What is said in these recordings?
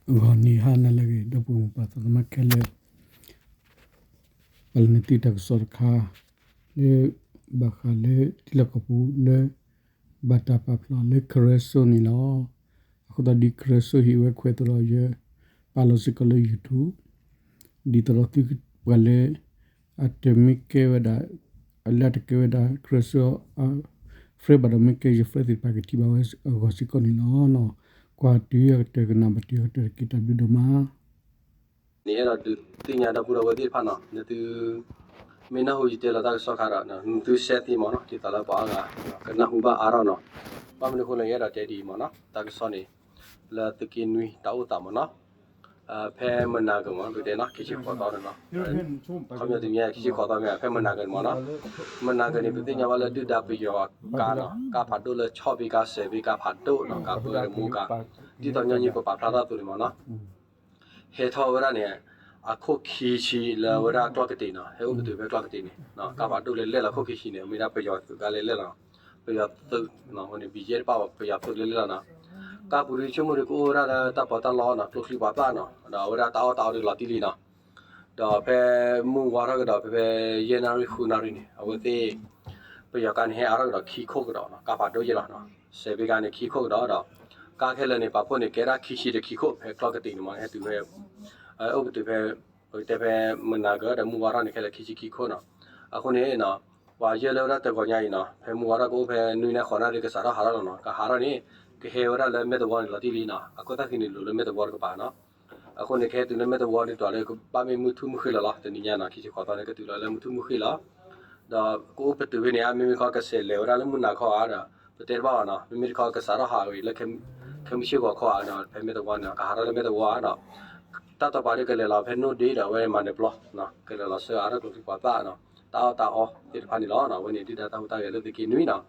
Gani hana lagi dapung patah makele palniti tak sorkha le bakale tilakapu le bata papla le kreso ni lo aku tadi kreso hiwe kwe tero ye palosikale YouTube di tero tu pale atemik ke weda alat ke weda kreso fre bada mikke je fre ti paketi bawes gosiko ni no kwa tiya te na batiya te kita bidoma 你那都对人家不知道地方呢，那都没那回去了，大概少看了呢，都晒地嘛呢，就到了八个，跟那湖巴阿拉呢，把我们可能也到这地嘛呢，大概少呢，了都给女到大嘛呢，拍门那个嘛，对的呢，其实考到的呢，他们这边其实考到没，拍门那个嘛呢，门那个你不对人家话了，都打不着，干呢，干爬多了，炒比干晒比干爬多呢，干不了木干，地到人家不把爬到多的嘛呢。黑头为啥呢？啊，可气气了，为啥抓个点呢？还有不对，别抓个点呢？那干嘛都来了，可气气呢？没得不要，干来了，不要走，那我呢，毕业把不要走来了呢。干不是全部的个为啥呢？打包打老呢，都是把办呢，那为啥打的老地里呢？đó pe mua qua đó cái đó pe yên nào đi khu nào đi nè, ở đây bây giờ cái này ở đó khí khô cái đó, cả phát đôi gì đó, sẽ bị cái này khí khô cái đó đó, cả cái lần này bà con này cái đó khí thì khí khô, phải có cái tiền mà hay từ về, ở từ về mình là cái đó mua qua đó này cái là khí khô nó, ở con này nó, và giờ lâu đó từ còn nhảy nó, phải mua qua đó cũng phải nuôi nó khó nó đi cái sao đó hara nó, cái hara này cái heo đó là mấy đồ ăn là đi đi nó, ở cái đó khi này là mấy đồ ăn cái bà nó. Aku ni kaya tu nama tu wari tu ada aku bami mutu mukhila lah tu niya nak kisi kota ni ketu lah mutu mukhila, dah aku betul ni ami kau kesel le orang le munna kau ada, betul bawa na, ami kau kesara hawi, le kemisi kau ada, pemi tu wari na, kahara le me tu wari na, tak balik ke le lah, penu di dah wari mana belah na, ke le lah seara tu kota na, tahu, di depan ni lah na, wani di dah tahu le tu kini na,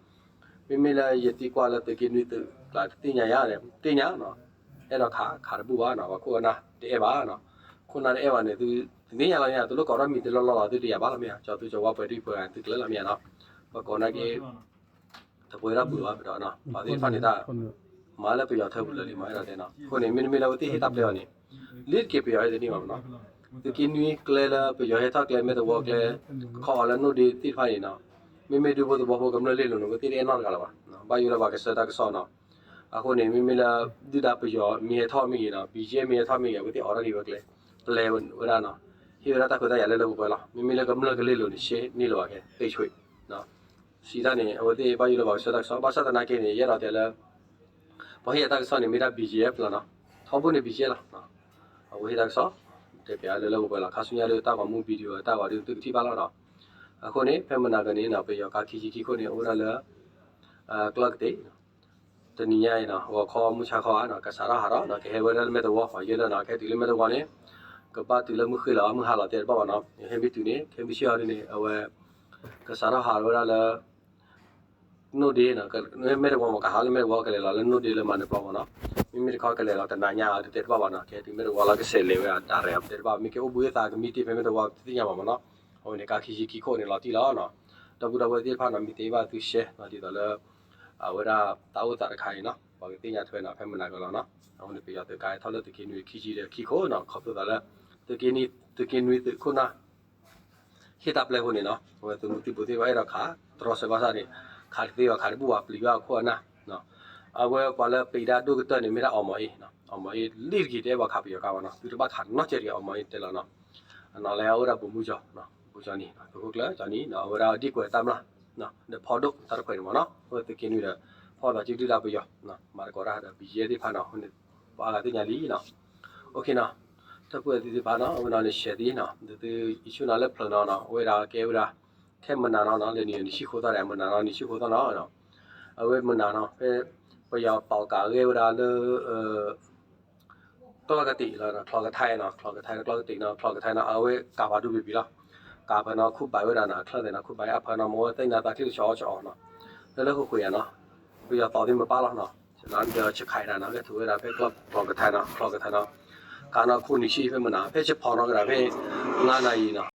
pemi le yeti kau le tu kini tu, lah tinya ya le, tinya na. အဲ့တော့ခါတပူပါနော်ကိုကနာတဲပါနော်ခုနတဲ့အဲ့ပါနေသူနေရလာရသူတို့ကောရမီတလောလောသူတရပါလားမရကျော်သူကျော်ဝပွဲတိပွဲသူကလည်းလာမရနော်ကောနာကေတပွဲရပူပါပြတော့နော်ဘာဒီဖာနေတာမာလည်းပြောထဘူးလေမာရတဲ့နော်ခုနေမင်းမီလာဝတိဟိတပ်ပြောနေလစ်ကေပြောရတဲ့နေမှာနော်သူကင်းနွေကလဲလာပြောရတာကလဲမဲ့တော့ကလဲခေါ်လာနို့ဒီတိဖိုင်နော်မိတူဘောဘောကမလေးလို့နော်တိရဲနော်ကလာပါနော်ဘာယူလာပါကစတာကဆောနော်အခုနေမိလာဒီတာပြောမြေထောက်မိနော် BJ မြေထောက်မိရဝတိအော်ရဒီဘကလေလေဝရနော်ဟိရတာခဒရလဲလို့ပဲလားမိလာကမလကလေးလို့ရှေနေလို့ခဲ့တိတ်ချွေနော်စီတာနေဝတိဘာယူလာပါစတာဆောဘာစတာနာကေနေရတော့တယ်လဲဘာဟိရတာဆောနေမိတာ BJ ဖလားနော်ထောက်ဖို့နေ BJ လားနော်ဝဟိတာဆောတဲ့ပြလဲလို့ပဲလားခါဆွညာလို့တာပါမှုဗီဒီယိုတာပါဒီတိတိပါလားနော်အခုနေဖက်မနာကနေနော်ပဲရောကာခီခုနေဩရလဲကလတ်တေတနည်းရနော်ဟောခေါ်မှုချခေါ်နော်ကစားရဟာနော်ကေဟဝရလမေတဝါဖာရလနော်ကေတီလမေတဝါနေကပတ်တီလမှုခိလာမဟာလာတဲ့ဘာနော်ဟေဘီတူနေခေဘီရှီယာနေအဝဲကစားရဟာရလာနိုဒီနော်ကမေတဝါမကဟာလမေဝါကလေလာနိုဒီလမနေပေါ့နော်မိမိခေါ်ကလေလာတနာညာတဲ့ဘာနော်ကေတီမေတဝါလာကဆဲလေဝါတာရတဲ့ဘာမိကေအဘူရတာကမီတီဖေမေတဝါတိညာပါမနော်ဟိုနေကခီခီခိုနေလာတီလာနော်တဘူတဝဲတိဖာနော်မီတေဘာသူရှဲနော်ဒီတော့လေဝရတာဝတာခိုင်နော်ဘာကတင်ရထွဲနော်ဖဲမနာကလောနော်အခုနေပြရတဲ့ကိုင်ထောက်လက်တကင်းတွေခီကြီးတယ်ခီခိုနော်ခေါပ်တော့လည်းတကင်းတွေခုနဟိတပ်လဲခုနေနော်ဟိုသူတိပုတိဝိုင်ရခါတရစဘာစာနေခါတေးခါဘူဝပလီဝခေါ်နာနော်အဝဲပါလဲပိဒါဒုကတနေမိတာအောင်မအေးနော်အောင်မအေးလိကြီးတဲ့ဘာခါပြရကောနော်သူတပတ်ခါနော်ကျရီအောင်မအေးတယ်လားနော်နော်လဲဝရဘူမူကြောနော်ဘူကြောနီအခုကလာကြောနီနော်ဝရဒီကွယ်တမ်လားနော်ဒီဖော်တော့တရခွေမနော်ဟိုတကင်းတွေဖော်တော့ကြည့်တူတာပြရနော်မာကောရာဘီရဲဒီဖာနော်ဟိုဘာကတင်ညာလီနော်โอเคနော်တပွေဒီဘာနော်ဟိုနော်လေရှယ်ဒီနော်ဒီ issue နော်လေဖလနော်ဝဲတာကဲဝဲတာခဲမနာနော်လေနေရှိခိုးတာတယ်မနာနော်ရှိခိုးတာနော်အဝဲမနာနော်ပဲပျောက်ပေါကာရဲဝဲတာလေတော့ကတိလာနော်ခေါကထိုင်နော်ခေါကထိုင်တော့ကတိနော်ခေါကထိုင်နော်အဝဲကာဘာဒူပြီလားကာဘာနော်ခုပိုင်ဝဲတာနော်ခလတဲ့နော်ခုပိုင်အဖာနော်မောတိတ်နာတာတိချောနော်แล้วก็คุยเนาะคุยต่อที่มาป้าแล้วเนาะฉะนั้นจะเช็คใครนะนะก็ถือว่าเป็นกลอกระทายเนาะการเอาคู่นี้ชี้เป็นมันนะเพื่อจะพอเนาะก็ได้เพื่องานอะไรเนาะ